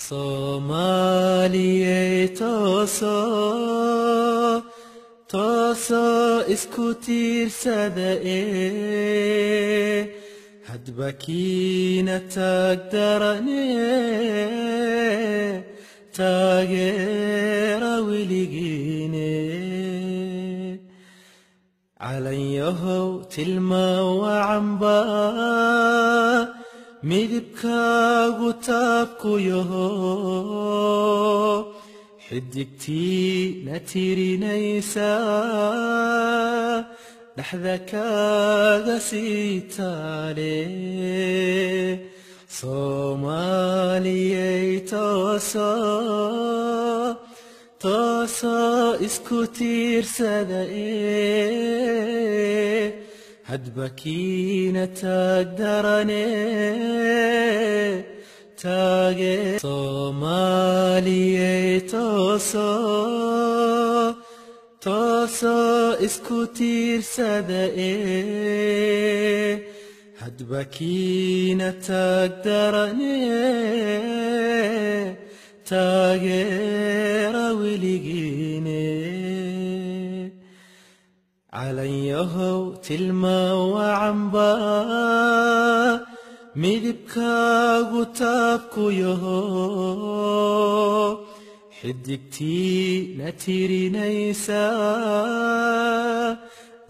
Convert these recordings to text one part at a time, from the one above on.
Soomaaliyey toosoo isku tiirsada hadba kiina taagdarane taageera weligiine calanyahow tilmaawacanba midibkaagu taabku yaho xidigtiina tirinaysa dhaxda kaaga sii taale Soomaaliyey toosoo isku tiirsada hadba kiina taagdarane taage Soomaaliyey toosoo isku tiirsada hadba kiina taagdarane taageera weligiine calanyahow tilmaawacanba midibkaagu taabku yaho xidigtiina tirinaysa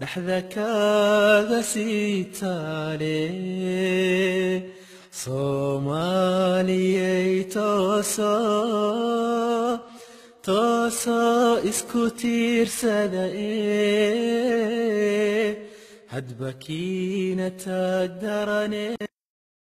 dhaxda kaaga sii taale Soomaaliyey toosoo isku tiirsada hadba kiina taagdarane